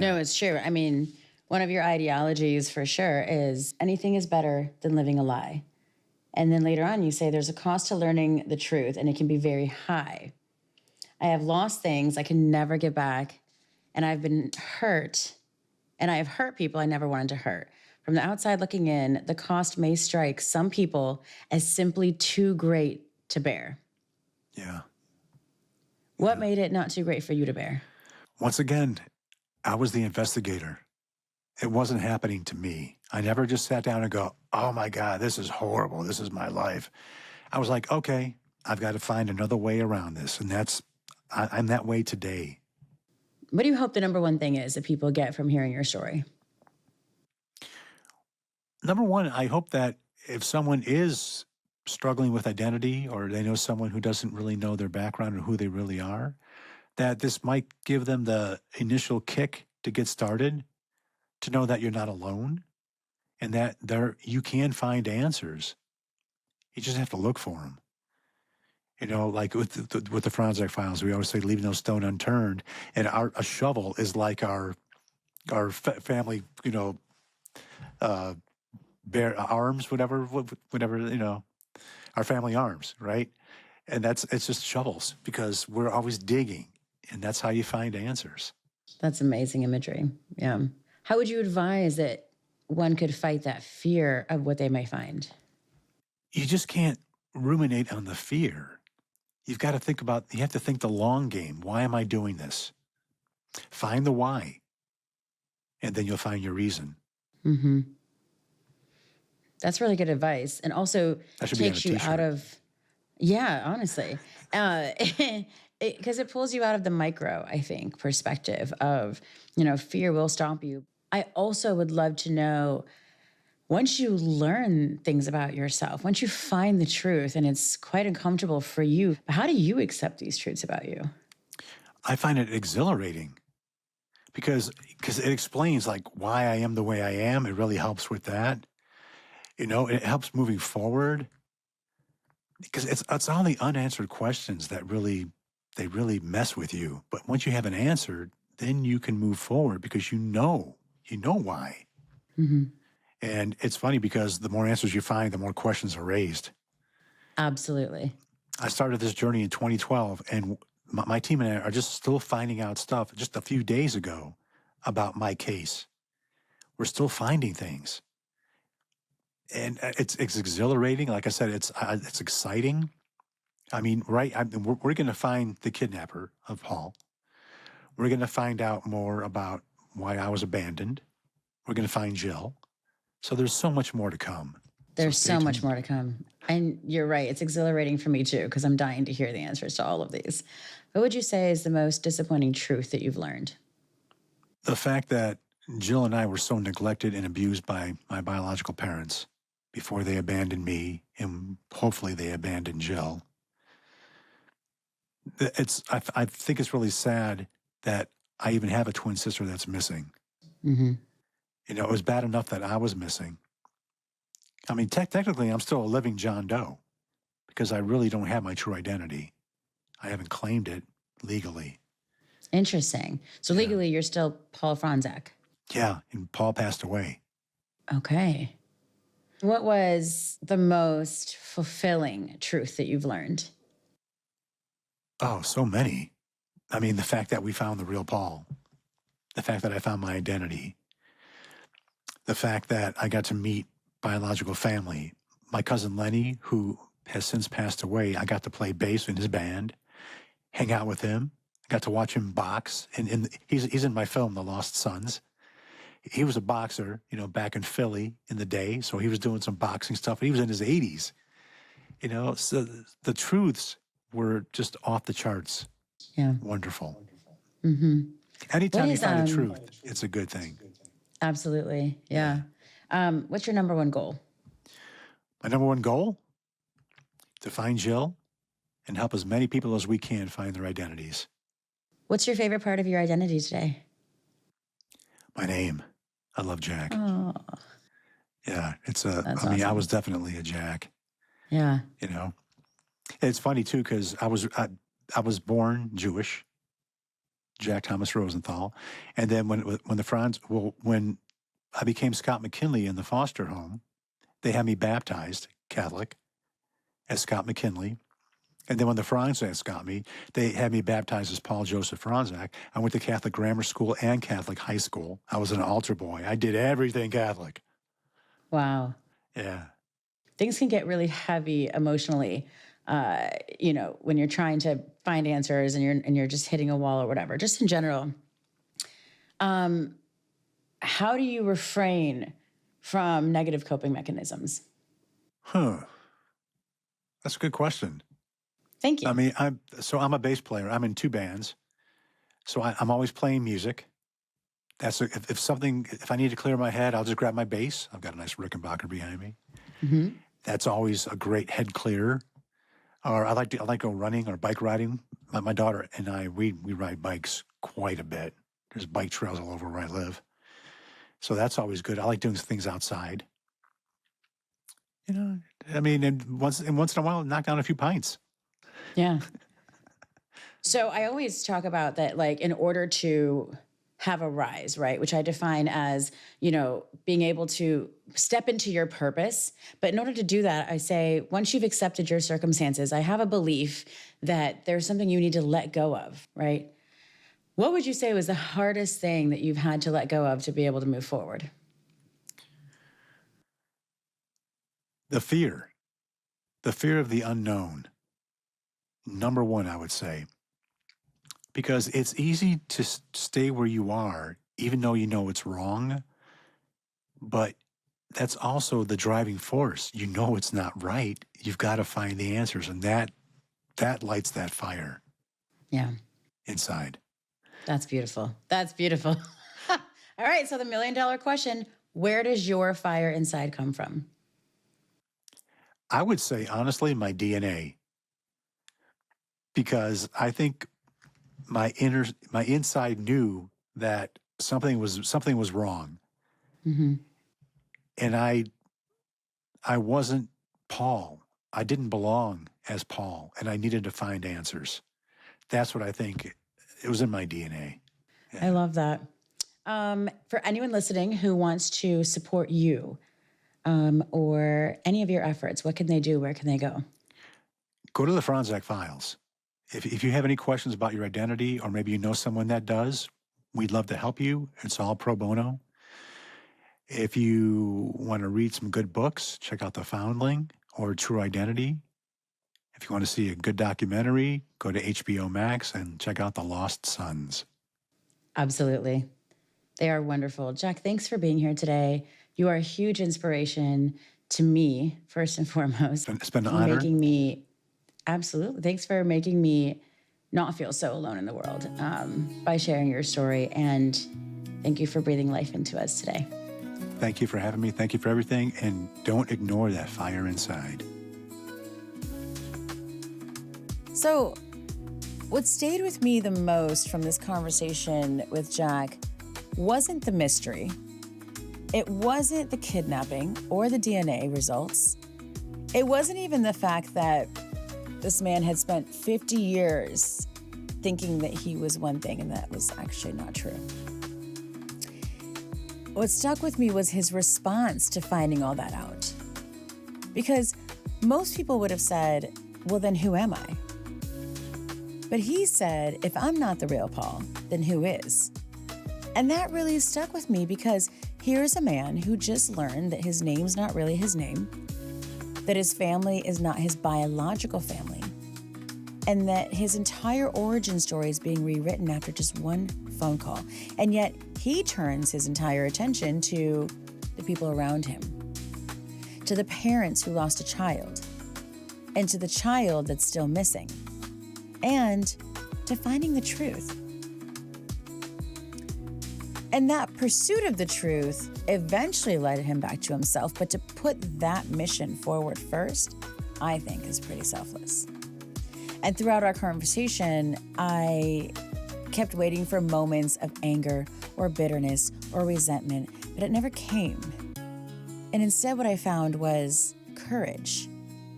No, it's true. I mean, one of your ideologies for sure is anything is better than living a lie. And then later on, you say there's a cost to learning the truth, and it can be very high. I have lost things I can never get back, and I've been hurt, and I have hurt people I never wanted to hurt. From the outside looking in, the cost may strike some people as simply too great to bear. Yeah. What made it not too great for you to bear? Once again, I was the investigator. It wasn't happening to me. I never just sat down and go, oh my God, this is horrible. This is my life. I was like, okay, I've got to find another way around this. And I'm that way today. What do you hope the number one thing is that people get from hearing your story? Number one, I hope that if someone is struggling with identity, or they know someone who doesn't really know their background or who they really are, that this might give them the initial kick to get started, to know that you're not alone, and that you can find answers. You just have to look for them. Like with the Fronczak files, we always say leave no stone unturned, and a shovel is like our family, bear arms, whatever, our family arms, right? And it's just shovels, because we're always digging, and that's how you find answers. That's amazing imagery. Yeah. How would you advise that one could fight that fear of what they may find? You just can't ruminate on the fear. You've got to think about, you have to think the long game. Why am I doing this? Find the why, and then you'll find your reason. Mm-hmm. That's really good advice. And also That should be on a takes you t-shirt. out of, yeah, honestly. Because it pulls you out of the micro, I think, perspective of, fear will stop you. I also would love to know, once you learn things about yourself, once you find the truth, and it's quite uncomfortable for you, how do you accept these truths about you? I find it exhilarating because it explains like why I am the way I am. It really helps with that. It helps moving forward because it's all the unanswered questions that really mess with you. But once you have an answer, then you can move forward because you know why. Mm-hmm. And it's funny because the more answers you find, the more questions are raised. Absolutely. I started this journey in 2012, and my team and I are just still finding out stuff just a few days ago about my case. We're still finding things. And it's exhilarating. Like I said, it's exciting. I mean, we're going to find the kidnapper of Paul. We're going to find out more about why I was abandoned. We're going to find Jill. So there's so much more to come. There's stay so much tuned. more to come. And you're right. It's exhilarating for me too, because I'm dying to hear the answers to all of these. What would you say is the most disappointing truth that you've learned? The fact that Jill and I were so neglected and abused by my biological parents before they abandoned me, and hopefully they abandoned Jill. I think it's really sad that I even have a twin sister that's missing. Mm-hmm. It was bad enough that I was missing. I mean, technically, I'm still a living John Doe because I really don't have my true identity. I haven't claimed it legally. Interesting. So legally, you're still Paul Fronczak. Yeah, and Paul passed away. Okay. What was the most fulfilling truth that you've learned? Oh, so many. I mean, the fact that we found the real Paul, the fact that I found my identity, the fact that I got to meet biological family. My cousin Lenny, who has since passed away, I got to play bass in his band, hang out with him. I got to watch him box, and he's in my film, The Lost Sons. He was a boxer, back in Philly in the day, so he was doing some boxing stuff. He was in his 80s, So the truths were just off the charts. Yeah. Wonderful. Mm-hmm. Anytime you find a truth, it's a good thing. Absolutely. Yeah. What's your number one goal? My number one goal? To find Jill and help as many people as we can find their identities. What's your favorite part of your identity today? My name. I love Jack. Oh, Yeah, awesome. I was definitely a Jack. Yeah. It's funny too because I was born Jewish, Jack Thomas Rosenthal, and then when I became Scott McKinley in the foster home, they had me baptized Catholic as Scott McKinley. And then when the Fronczaks got me, they had me baptized as Paul Joseph Fronczak. I went to Catholic grammar school and Catholic high school. I was an altar boy. I did everything Catholic. Wow. Yeah. Things can get really heavy emotionally, when you're trying to find answers and you're just hitting a wall or whatever. Just in general, how do you refrain from negative coping mechanisms? That's a good question. Thank you. I mean, I'm a bass player. I'm in two bands. So I'm always playing music. If I need to clear my head, I'll just grab my bass. I've got a nice Rickenbacker behind me. Mm-hmm. That's always a great head clearer. Or I like to go running or bike riding. My daughter and I, we ride bikes quite a bit. There's bike trails all over where I live. So that's always good. I like doing things outside. I mean, and once in a while, knock down a few pints. Yeah. So I always talk about that, like, in order to have a rise, right? Which I define as, being able to step into your purpose. But in order to do that, I say, once you've accepted your circumstances, I have a belief that there's something you need to let go of, right? What would you say was the hardest thing that you've had to let go of to be able to move forward? The fear of the unknown. Number one, I would say, because it's easy to stay where you are, even though you know it's wrong. But that's also the driving force. You know it's not right. You've got to find the answers, and that lights that fire. Yeah. Inside. That's beautiful. That's beautiful. All right. So the $1 million question, where does your fire inside come from? I would say, honestly, my DNA. Because I think my inside knew that something was wrong. Mm-hmm. And I wasn't Paul. I didn't belong as Paul, and I needed to find answers. That's what I think. It was in my DNA. Yeah. I love that. For anyone listening who wants to support you or any of your efforts, what can they do? Where can they go? Go to the Fronczak Files. If you have any questions about your identity, or maybe you know someone that does, we'd love to help you. It's all pro bono. If you want to read some good books, check out The Foundling or True Identity. If you want to see a good documentary, go to HBO Max and check out The Lost Sons. Absolutely. They are wonderful. Jack, thanks for being here today. You are a huge inspiration to me, first and foremost. It's been an honor. Absolutely. Thanks for making me not feel so alone in the world by sharing your story. And thank you for breathing life into us today. Thank you for having me. Thank you for everything. And don't ignore that fire inside. So, what stayed with me the most from this conversation with Jack wasn't the mystery. It wasn't the kidnapping or the DNA results. It wasn't even the fact that this man had spent 50 years thinking that he was one thing and that was actually not true. What stuck with me was his response to finding all that out. Because most people would have said, well, then who am I? But he said, if I'm not the real Paul, then who is? And that really stuck with me because here's a man who just learned that his name's not really his name, that his family is not his biological family, and that his entire origin story is being rewritten after just one phone call. And yet he turns his entire attention to the people around him, to the parents who lost a child, and to the child that's still missing, and to finding the truth. And that pursuit of the truth eventually led him back to himself, but to put that mission forward first, I think is pretty selfless. And throughout our conversation, I kept waiting for moments of anger or bitterness or resentment, but it never came. And instead what I found was courage,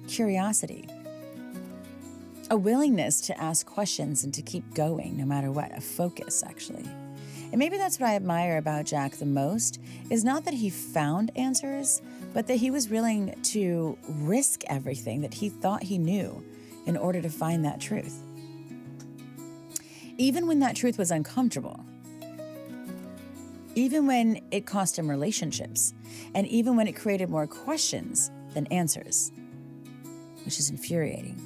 curiosity, a willingness to ask questions and to keep going no matter what, a focus actually. And maybe that's what I admire about Jack the most, is not that he found answers, but that he was willing to risk everything that he thought he knew in order to find that truth. Even when that truth was uncomfortable, even when it cost him relationships, and even when it created more questions than answers, which is infuriating.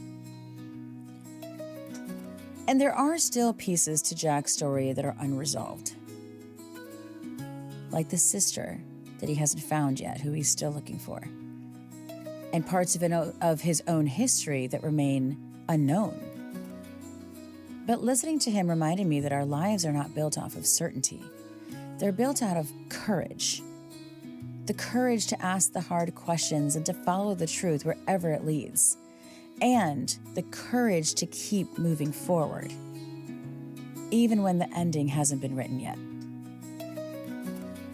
And there are still pieces to Jack's story that are unresolved. Like the sister that he hasn't found yet, who he's still looking for. And parts of his own history that remain unknown. But listening to him reminded me that our lives are not built off of certainty. They're built out of courage. The courage to ask the hard questions and to follow the truth wherever it leads. And the courage to keep moving forward, even when the ending hasn't been written yet.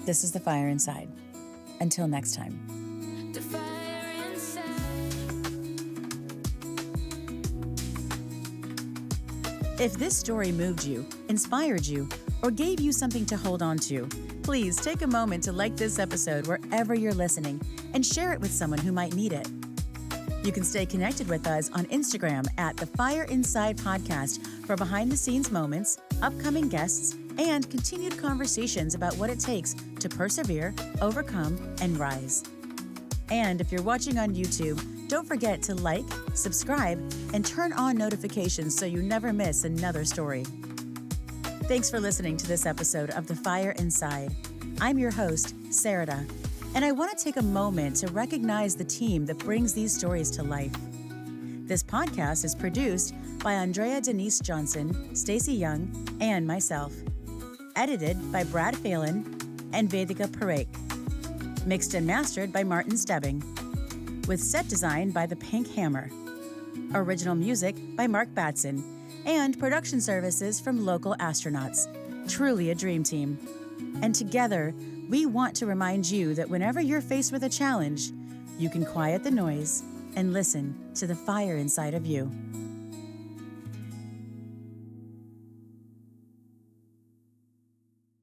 This is The Fire Inside. Until next time. The fire inside. If this story moved you, inspired you, or gave you something to hold on to, please take a moment to like this episode wherever you're listening and share it with someone who might need it. You can stay connected with us on Instagram at The Fire Inside Podcast for behind-the-scenes moments, upcoming guests, and continued conversations about what it takes to persevere, overcome, and rise. And if you're watching on YouTube, don't forget to like, subscribe, and turn on notifications so you never miss another story. Thanks for listening to this episode of The Fire Inside. I'm your host, Sarada, and I want to take a moment to recognize the team that brings these stories to life. This podcast is produced by Andrea Denise Johnson, Stacy Young, and myself. Edited by Brad Phelan and Vedika Parekh. Mixed and mastered by Martin Stebbing. With set design by The Pink Hammer. Original music by Mark Batson. And production services from local astronauts. Truly a dream team. And together, we want to remind you that whenever you're faced with a challenge, you can quiet the noise and listen to the fire inside of you.